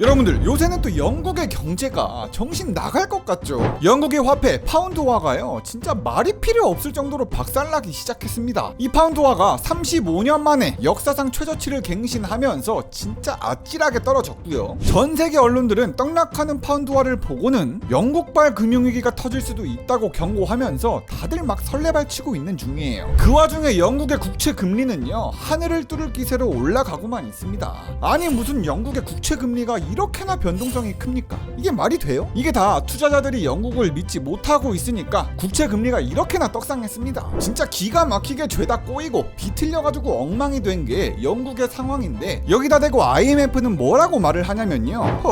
여러분들 요새는 또 영국의 경제가 정신 나갈 것 같죠? 영국의 화폐 파운드화가요 진짜 말이 필요 없을 정도로 박살나기 시작했습니다. 이 파운드화가 35년 만에 역사상 최저치를 갱신하면서 진짜 아찔하게 떨어졌고요. 전 세계 언론들은 떡락하는 파운드화를 보고는 영국발 금융위기가 터질 수도 있다고 경고하면서 다들 막 설레발치고 있는 중이에요. 그 와중에 영국의 국채 금리는요 하늘을 뚫을 기세로 올라가고만 있습니다. 아니 무슨 영국의 국채 금리가 이렇게나 변동성이 큽니까? 이게 말이 돼요? 이게 다 투자자들이 영국을 믿지 못하고 있으니까 국채 금리가 이렇게나 떡상했습니다. 진짜 기가 막히게 죄다 꼬이고 비틀려가지고 엉망이 된 게 영국의 상황인데 여기다 대고 IMF는 뭐라고 말을 하냐면요.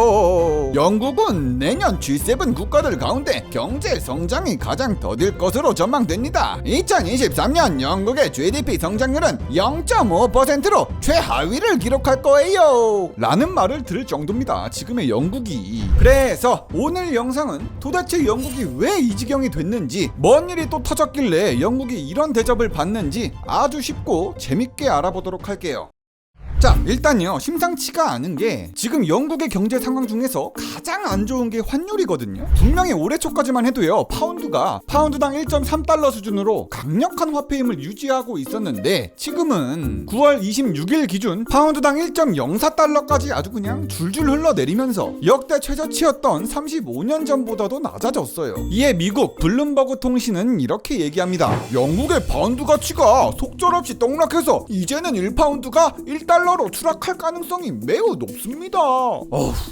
영국은 내년 G7 국가들 가운데 경제 성장이 가장 더딜 것으로 전망됩니다. 2023년 영국의 GDP 성장률은 0.5%로 최하위를 기록할 거예요 라는 말을 들을 정도입니다. 지금의 영국이. 그래서 오늘 영상은 도대체 영국이 왜 이 지경이 됐는지, 뭔 일이 또 터졌길래 영국이 이런 대접을 받는지 아주 쉽고 재밌게 알아보도록 할게요. 자, 일단요 심상치가 않은 게 지금 영국의 경제 상황 중에서 가장 안 좋은 게 환율이거든요. 분명히 올해 초까지만 해도요 파운드가 파운드당 1.3달러 수준으로 강력한 화폐임을 유지하고 있었는데 지금은 9월 26일 기준 파운드당 1.04달러까지 아주 그냥 줄줄 흘러내리면서 역대 최저치였던 35년 전보다도 낮아졌어요. 이에 미국 블룸버그 통신은 이렇게 얘기합니다. 영국의 파운드 가치가 속절없이 떡락해서 이제는 1파운드가 1달러로 추락할 가능성이 매우 높습니다.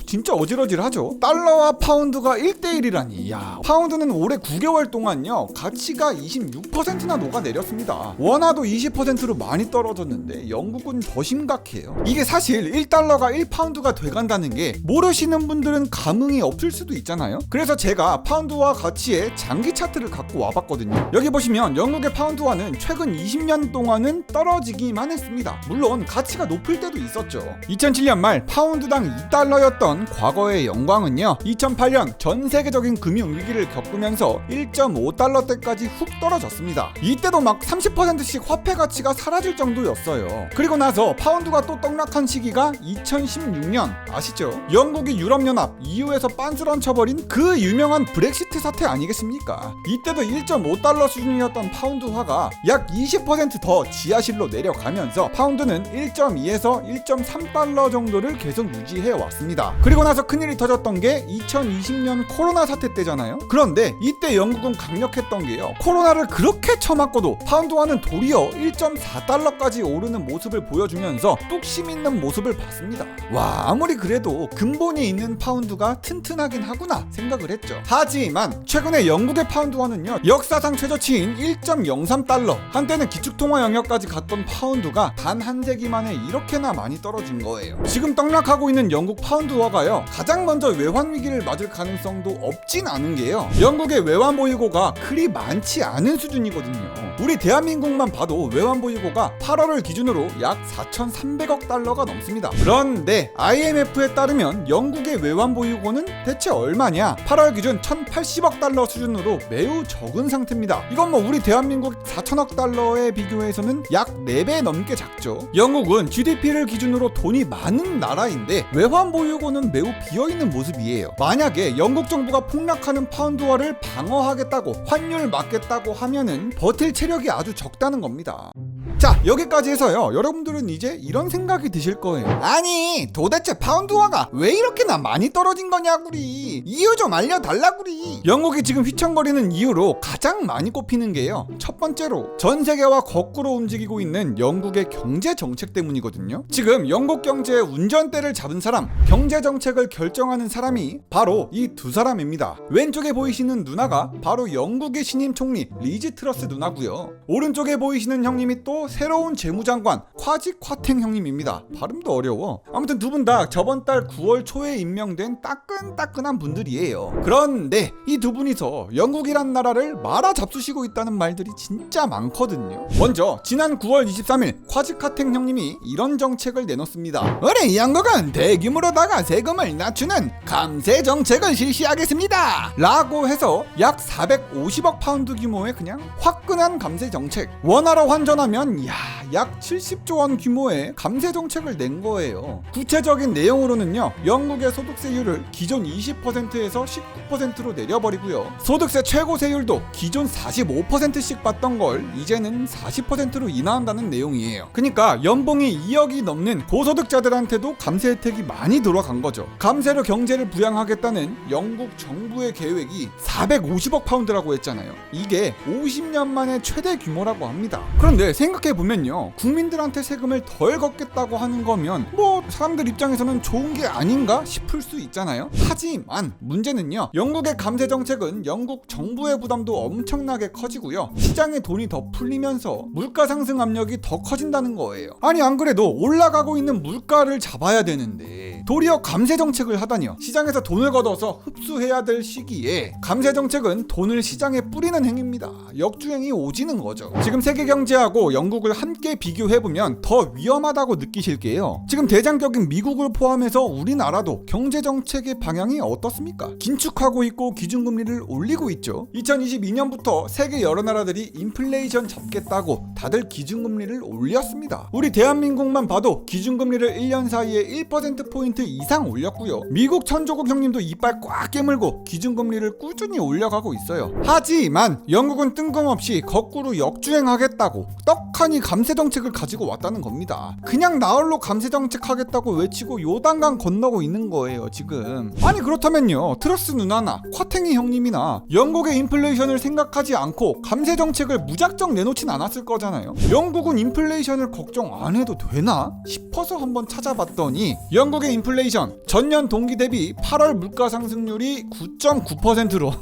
진짜 어질어질하죠. 달러와 파운드가 1대1이라니. 야, 파운드는 올해 9개월 동안요 가치가 26%나 녹아내렸습니다. 원화도 20%로 많이 떨어졌는데 영국은 더 심각해요. 이게 사실 1달러가 1파운드가 돼간다는 게 모르시는 분들은 감흥이 없을 수도 있잖아요. 그래서 제가 파운드화 가치의 장기 차트를 갖고 와봤거든요. 여기 보시면 영국의 파운드화는 최근 20년 동안은 떨어지기만 했습니다. 물론 가치가 높을 때도 있었죠. 2007년 말 파운드당 2달러였던 과거의 영광은요 2008년 전 세계적인 금융위기를 겪으면서 1.5달러대까지 훅 떨어졌습니다. 이때도 막 30%씩 화폐 가치가 사라질 정도였어요. 그리고 나서 파운드가 또 떡락한 시기가 2016년 아시죠? 영국이 유럽연합 EU에서 빤스런 쳐버린 그 유명한 브렉시트 사태 아니겠습니까? 이때도 1.5달러 수준이었던 파운드화가 약 20% 더 지하실로 내려가면서 파운드는 1.2에서 1.3달러 정도를 계속 유지해 왔습니다. 그리고 나서 큰일이 터졌던 게 2020년 코로나 사태 때잖아요. 그런데 이때 영국은 강력했던 게요 코로나를 그렇게 쳐맞고도 파운드화는 도리어 1.4달러까지 오르는 모습을 보여주면서 뚝심 있는 모습을 봤습니다. 와, 아무리 그래도 근본이 있는 파운드가 튼튼하긴 하구나 생각을 했죠. 하지만 최근에 영국의 파운드화는요 역사상 최저치인 1.03달러, 한때는 기축통화 영역까지 갔던 파운드가 단 한 세기 만에 이렇게나 많이 떨어진 거예요. 지금 떡락하고 있는 영국 파운드화가요 가장 먼저 외환 위기를 맞을 가능성도 없진 않은 게요 영국의 외환 보유고가 그리 많지 않은 수준이거든요. 우리 대한민국만 봐도 외환 보유고가 8월을 기준으로 약 4,300억 달러가 넘습니다. 그런데 IMF에 따르면 영국의 외환 보유고는 대체 얼마냐? 8월 기준 1,080억 달러 수준으로 매우 적은 상태입니다. 이건 뭐 우리 대한민국 4천억 달러에 비교해서는 약 4배 넘게 작죠. 영국은 GDP를 기준으로 돈이 많은 나라인데 외환 보유고는 매우 비어있는 모습이에요. 만약에 영국 정부가 폭락하는 파운드화를 방어하겠다고 환율 막겠다고 하면은 버틸 체력이 아주 적다는 겁니다. 자, 여기까지 해서요 여러분들은 이제 이런 생각이 드실 거예요. 아니 도대체 파운드화가 왜 이렇게나 많이 떨어진 거냐구리. 이유 좀 알려달라구리. 영국이 지금 휘청거리는 이유로 가장 많이 꼽히는 게요 첫 번째로 전 세계와 거꾸로 움직이고 있는 영국의 경제 정책 때문이거든요. 지금 영국 경제의 운전대를 잡은 사람, 경제 정책을 결정하는 사람이 바로 이 두 사람입니다. 왼쪽에 보이시는 누나가 바로 영국의 신임 총리 리즈 트러스 누나고요. 오른쪽에 보이시는 형님이 또 새로운 재무장관 콰지 콰탱 형님입니다. 발음도 어려워. 아무튼 두 분 다 저번 달 9월 초에 임명된 따끈따끈한 분들이에요. 그런데 이 두 분이서 영국이란 나라를 말아잡수시고 있다는 말들이 진짜 많거든요. 먼저 지난 9월 23일 콰지 콰탱 형님이 이런 정책을 내놓습니다. 올해 영국은 대규모로다가 세금을 낮추는 감세 정책을 실시하겠습니다 라고 해서 약 450억 파운드 규모의 그냥 화끈한 감세 정책. 원화로 환전하면 영국은 약 70조 원 규모의 감세 정책을 낸 거예요. 구체적인 내용으로는요, 영국의 소득세율을 기존 20%에서 19%로 내려버리고요. 소득세 최고 세율도 기존 45%씩 받던 걸 이제는 40%로 인하한다는 내용이에요. 그러니까 연봉이 2억이 넘는 고소득자들한테도 감세 혜택이 많이 들어간 거죠. 감세로 경제를 부양하겠다는 영국 정부의 계획이 450억 파운드라고 했잖아요. 이게 50년 만에 최대 규모라고 합니다. 그런데 생각해보면요, 국민들한테 세금을 덜 걷겠다고 하는 거면 사람들 입장에서는 좋은 게 아닌가 싶을 수 있잖아요. 하지만 문제는요, 영국의 감세 정책은 영국 정부의 부담도 엄청나게 커지고요, 시장의 돈이 더 풀리면서 물가 상승 압력이 더 커진다는 거예요. 아니 안 그래도 올라가고 있는 물가를 잡아야 되는데 도리어 감세 정책을 하다니요. 시장에서 돈을 걷어서 흡수해야 될 시기에 감세 정책은 돈을 시장에 뿌리는 행위입니다. 역주행이 오지는 거죠. 지금 세계 경제하고 영국을 함께 비교해보면 더 위험하다고 느끼실게요. 지금 대장격인 미국을 포함해서 우리나라도 경제 정책의 방향이 어떻습니까? 긴축하고 있고 기준금리를 올리고 있죠. 2022년부터 세계 여러 나라들이 인플레이션 잡겠다고 다들 기준금리를 올렸습니다. 우리 대한민국만 봐도 기준금리를 1년 사이에 1%포인트 이상 올렸고요. 미국 천조국 형님도 이빨 꽉 깨물고 기준금리를 꾸준히 올려가고 있어요. 하지만 영국은 뜬금없이 거꾸로 역주행하겠다고 떡하니 감세 정책을 가지고 왔다는 겁니다. 그냥 나홀로 감세 정책 하겠다고 외치고 요단강 건너고 있는 거예요 지금. 아니 그렇다면요, 트러스 누나나 쿼탱이 형님이나 영국의 인플레이션을 생각하지 않고 감세 정책을 무작정 내놓진 않았을 거잖아요. 영국은 인플레이션을 걱정 안 해도 되나 싶어서 한번 찾아봤더니 영국의 인플레이션 전년 동기 대비 8월 물가 상승률이 9.9%로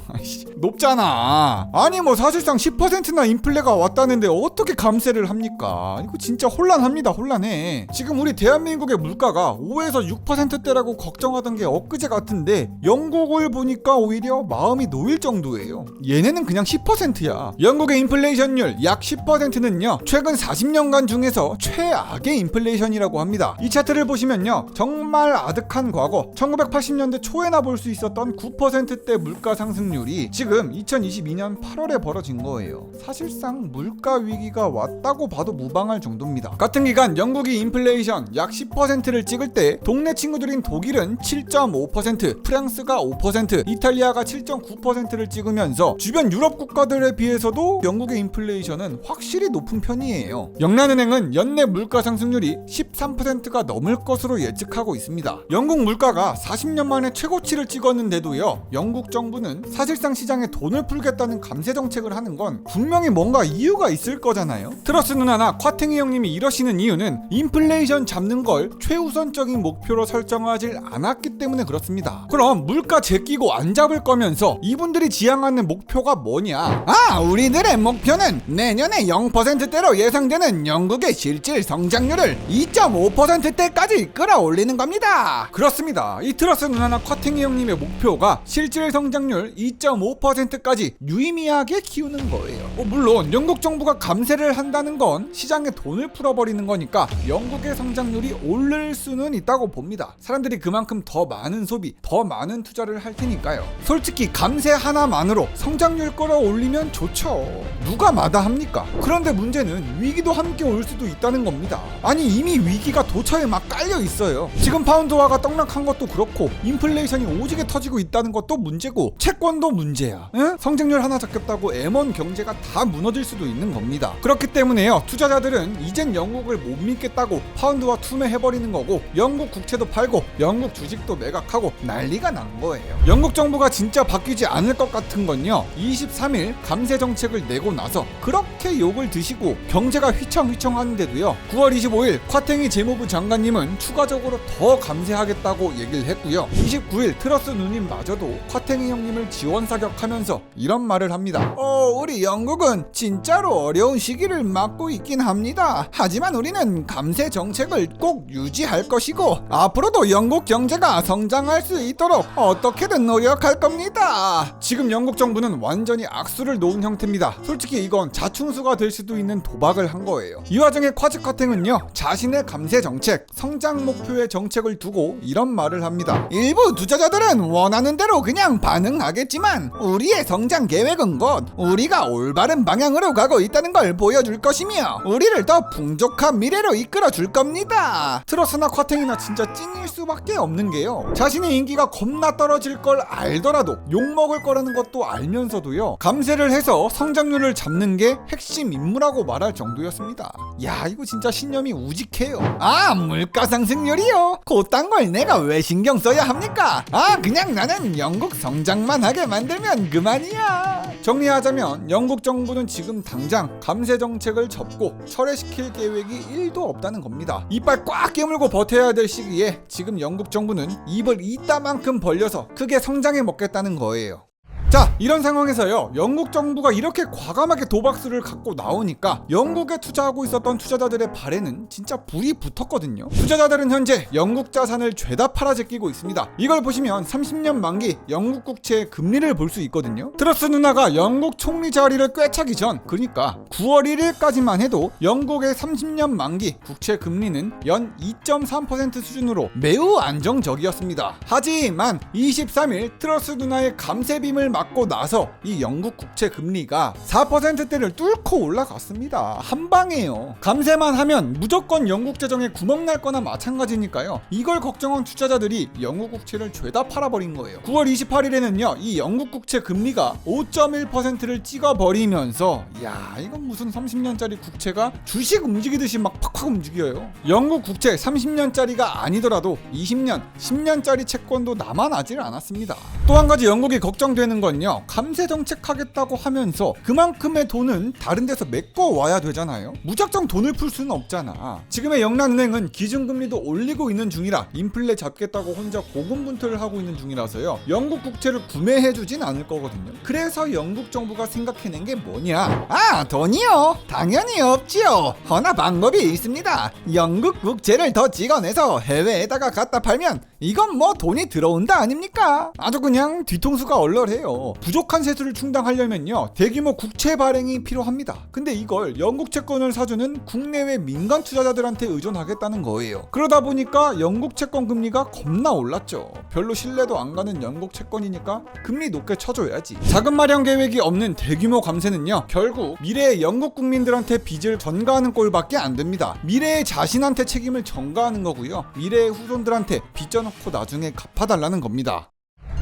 높잖아. 아니 사실상 10%나 인플레가 왔다는데 어떻게 감세를 합니까? 이거 진짜 혼란합니다. 혼란해. 지금 우리 대한민국의 물가가 5에서 6%대라고 걱정하던 게 엊그제 같은데 영국을 보니까 오히려 마음이 놓일 정도예요. 얘네는 그냥 10%야. 영국의 인플레이션율 약 10%는요 최근 40년간 중에서 최악의 인플레이션이라고 합니다. 이 차트를 보시면요, 정말 아득한 과거 1980년대 초에나 볼 수 있었던 9%대 물가 상승률이 지금 2022년 8월에 벌어진 거예요. 사실상 물가 위기가 왔다고 봐도 무방할 정도입니다. 같은 기간 영국이 인플레이션 약 10%를 찍을 때 동네 친구들인 독일은 7.5%, 프랑스가 5%, 이탈리아가 7.9%를 찍으면서 주변 유럽 국가들에 비해서도 영국의 인플레이션은 확실히 높은 편이에요. 영란은행은 연내 물가 상승률이 13%가 넘을 것으로 예측하고 있습니다. 영국 물가가 40년 만에 최고치를 찍었는데도요, 영국 정부는 사실상 시장에 돈을 풀겠다는 감세 정책을 하는 건 분명히 뭔가 이유가 있을 거잖아요. 트러스 누나나 쿼탱이 형님이 이러시는 이유는 인플레이션 잡는 걸 최우선적인 목표로 설정하지 않았기 때문에 그렇습니다. 그럼 물가 제끼고 안 잡을 거면서 이분들이 지향하는 목표가 뭐냐? 우리들의 목표는 내년에 0%대로 예상되는 영국의 실질 성장률을 2.5%대까지 끌어올리는 겁니다. 그렇습니다. 이 트러스 누나나 쿼탱이 형님의 목표가 실질 성장률 2.5%까지 유의미하게 키우는 거예요. 물론 영국 정부가 감세를 한다는 건 시장에 돈을 풀어버리는 거니까 영국의 성장률이 오를 수는 있다고 봅니다. 사람들이 그만큼 더 많은 소비, 더 많은 투자를 할 테니까요. 솔직히 감세 하나만으로 성장률 끌어올리면 좋죠. 누가 마다합니까? 그런데 문제는 위기도 함께 올 수도 있다는 겁니다. 아니 이미 위기가 도처에 막 깔려 있어요. 지금 파운드화가 떡락한 것도 그렇고 인플레이션이 오지게 터지고 있다는 것도 문제고 채권도 문제야. 성장률 하나 잡겠다고 M1 경제가 다 무너질 수도 있는 겁니다. 그렇기 때문에요, 투자자들은 이젠 영국을 못 믿겠다고 파운드화 투매해버리는 거고 영국 국채도 팔고 영국 주식도 매각하고 난리가 난 거예요. 영국 정부가 진짜 바뀌지 않을 것 같은 건요, 23일 감세 정책을 내고 나서 그렇게 욕을 드시고 경제가 휘청휘청 하는데도요, 9월 25일 쿼탱이 재무부 장관님은 추가적으로 더 감세하겠다고 얘기를 했고요, 29일 트러스 누님마저도 쿼탱이 형님을 지원 사격하면서 이런 말을 합니다. 우리 영국은 진짜로 어려운 시기를 맞고 있긴 합니다. 하지만 우리는 감세 정책을 꼭 유지할 것이고 앞으로도 영국 경제가 성장할 수 있도록 어떻게든 노력할 겁니다. 지금 영국 정부는 완전히 악수를 놓은 형태입니다. 솔직히 이건 자충수가 될 수도 있는 도박을 한 거예요. 이 와중에 쿼즈 쿼탱은요, 자신의 감세 정책, 성장 목표의 정책을 두고 이런 말을 합니다. 일부 투자자들은 원하는 대로 그냥 반응하겠지만 우리의 성장 계획은 곧 우리가 올바른 방향으로 가고 있다는 걸 보여줄 것입니다. 것이며 우리를 더 풍족한 미래로 이끌어 줄 겁니다. 트러스나 쿼탱이나 진짜 찐일 수밖에 없는 게요, 자신의 인기가 겁나 떨어질 걸 알더라도 욕먹을 거라는 것도 알면서도요, 감세를 해서 성장률을 잡는 게 핵심 임무라고 말할 정도였습니다. 야, 이거 진짜 신념이 우직해요. 아, 물가 상승률이요? 그딴 걸 내가 왜 신경 써야 합니까? 아, 그냥 나는 영국 성장만 하게 만들면 그만이야. 정리하자면 영국 정부는 지금 당장 감세 정책을 접고 철회시킬 계획이 1도 없다는 겁니다. 이빨 꽉 깨물고 버텨야 될 시기에 지금 영국 정부는 입을 이따만큼 벌려서 크게 성장해 먹겠다는 거예요. 자, 이런 상황에서요, 영국 정부가 이렇게 과감하게 도박수를 갖고 나오니까 영국에 투자하고 있었던 투자자들의 발에는 진짜 불이 붙었거든요. 투자자들은 현재 영국 자산을 죄다 팔아제끼고 있습니다. 이걸 보시면 30년 만기 영국 국채의 금리를 볼 수 있거든요. 트러스 누나가 영국 총리 자리를 꿰차기 전, 그러니까 9월 1일까지만 해도 영국의 30년 만기 국채 금리는 연 2.3% 수준으로 매우 안정적이었습니다. 하지만 23일 트러스 누나의 감세빔을 맞고 나서 이 영국 국채 금리가 4%대를 뚫고 올라갔습니다. 한 방에요. 감세만 하면 무조건 영국 재정에 구멍 날 거나 마찬가지니까요. 이걸 걱정한 투자자들이 영국 국채를 죄다 팔아버린 거예요. 9월 28일에는요, 이 영국 국채 금리가 5.1%를 찍어버리면서, 야, 이건 무슨 30년짜리 국채가 주식 움직이듯이 막 팍팍 움직여요. 영국 국채 30년짜리가 아니더라도 20년, 10년짜리 채권도 남아나질 않았습니다. 또 한 가지 영국이 걱정되는 건요, 감세 정책 하겠다고 하면서 그만큼의 돈은 다른 데서 메꿔 와야 되잖아요. 무작정 돈을 풀 수는 없잖아. 지금의 영란은행은 기준금리도 올리고 있는 중이라 인플레 잡겠다고 혼자 고군분투를 하고 있는 중이라서요, 영국 국채를 구매해주진 않을 거거든요. 그래서 영국 정부가 생각해낸 게 뭐냐? 아, 돈이요? 당연히 없지요. 허나 방법이 있습니다. 영국 국채를 더 찍어내서 해외에다가 갖다 팔면 이건 뭐 돈이 들어온다 아닙니까? 아주 그냥 뒤통수가 얼얼해요. 부족한 세수를 충당하려면요, 대규모 국채 발행이 필요합니다. 근데 이걸 영국 채권을 사주는 국내외 민간 투자자들한테 의존하겠다는 거예요. 그러다 보니까 영국 채권 금리가 겁나 올랐죠. 별로 신뢰도 안 가는 영국 채권이니까 금리 높게 쳐줘야지. 자금 마련 계획이 없는 대규모 감세는요, 결국 미래의 영국 국민들한테 빚을 전가하는 꼴밖에 안 됩니다. 미래의 자신한테 책임을 전가하는 거고요, 미래의 후손들한테 빚져놓고 나중에 갚아달라는 겁니다.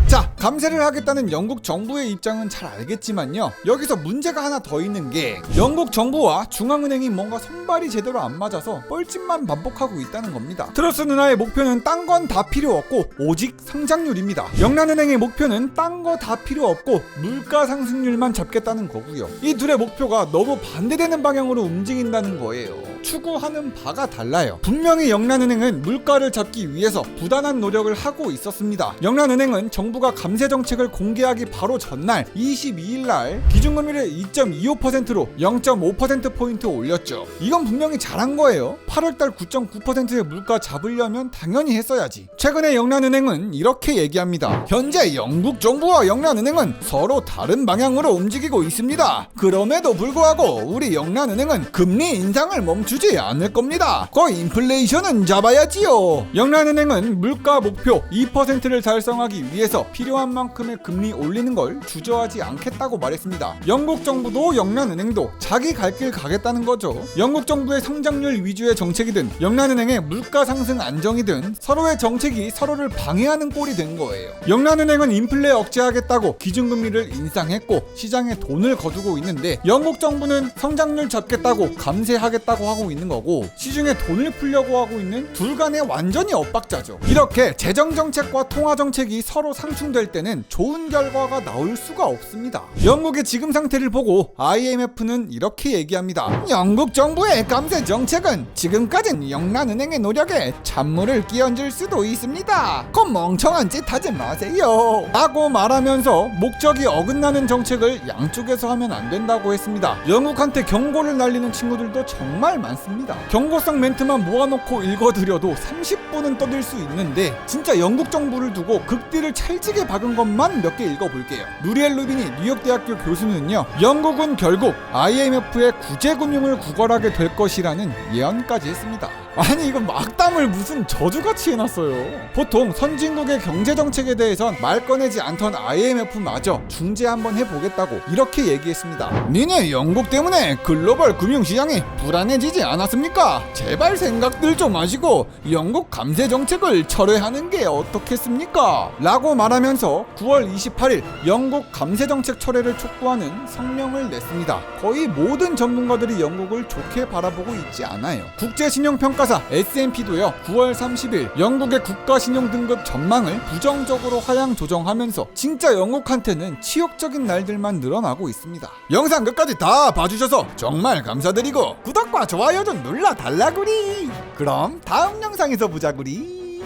자, 감세를 하겠다는 영국 정부의 입장은 잘 알겠지만요, 여기서 문제가 하나 더 있는 게 영국 정부와 중앙은행이 뭔가 손발이 제대로 안 맞아서 뻘짓만 반복하고 있다는 겁니다. 트러스 누나의 목표는 딴 건 다 필요 없고 오직 성장률입니다. 영란은행의 목표는 딴 거 다 필요 없고 물가 상승률만 잡겠다는 거고요. 이 둘의 목표가 너무 반대되는 방향으로 움직인다는 거예요. 추구하는 바가 달라요. 분명히 영란은행은 물가를 잡기 위해서 부단한 노력을 하고 있었습니다. 영란은행은 정부가 감세 정책을 공개하기 바로 전날 22일날 기준금리를 2.25%로 0.5%포인트 올렸죠. 이건 분명히 잘한 거예요. 8월달 9.9%의 물가 잡으려면 당연히 했어야지. 최근에 영란은행은 이렇게 얘기합니다. 현재 영국 정부와 영란은행은 서로 다른 방향으로 움직이고 있습니다. 그럼에도 불구하고 우리 영란은행은 금리 인상을 멈추지 않을 겁니다. 거의 인플레이션은 잡아야지요. 영란은행은 물가 목표 2%를 달성하기 위해서 필요한 만큼의 금리 올리는 걸 주저하지 않겠다고 말했습니다. 영국 정부도 영란은행도 자기 갈 길 가겠다는 거죠. 영국 정부의 성장률 위주의 정책이든 영란은행의 물가 상승 안정이든 서로의 정책이 서로를 방해하는 꼴이 된 거예요. 영란은행은 인플레 억제하겠다고 기준금리를 인상했고 시장에 돈을 거두고 있는데, 영국 정부는 성장률 잡겠다고 감세하겠다고 하고 있는 거고 시중에 돈을 풀려고 하고 있는 둘 간의 완전히 엇박자죠. 이렇게 재정정책과 통화정책이 서로 상충될 때는 좋은 결과가 나올 수가 없습니다. 영국의 지금 상태를 보고 IMF는 이렇게 얘기합니다. 영국 정부의 감세 정책은 지금까진 영란은행의 노력에 찬물을 끼얹을 수도 있습니다. 그 멍청한 짓 하지 마세요 라고 말하면서 목적이 어긋나는 정책을 양쪽에서 하면 안 된다고 했습니다. 영국한테 경고를 날리는 친구들도 정말 많습니다. 않습니다. 경고성 멘트만 모아놓고 읽어드려도 30분은 떠들 수 있는데 진짜 영국 정부를 두고 극딜을 찰지게 박은 것만 몇 개 읽어볼게요. 누리엘 루빈이 뉴욕대학교 교수는요, 영국은 결국 IMF의 구제금융을 구걸하게 될 것이라는 예언까지 했습니다. 아니 이거 막담을 무슨 저주같이 해놨어요. 보통 선진국의 경제정책에 대해선 말 꺼내지 않던 IMF마저 중재 한번 해보겠다고 이렇게 얘기했습니다. 니네 영국 때문에 글로벌 금융시장이 불안해지지 않았습니까? 제발 생각들 좀 하시고 영국 감세정책을 철회하는 게 어떻겠습니까? 라고 말하면서 9월 28일 영국 감세정책 철회를 촉구하는 성명을 냈습니다. 거의 모든 전문가들이 영국을 좋게 바라보고 있지 않아요. 국제신용평가사 S&P도요 9월 30일 영국의 국가신용등급 전망을 부정적으로 하향 조정하면서 진짜 영국한테는 치욕적인 날들만 늘어나고 있습니다. 영상 끝까지 다 봐주셔서 정말 감사드리고 구독과 좋아요 좀 눌러달라구리. 그럼 다음 영상에서 보자구리.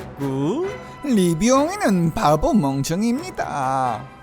리뷰용이는 바보 멍청입니다.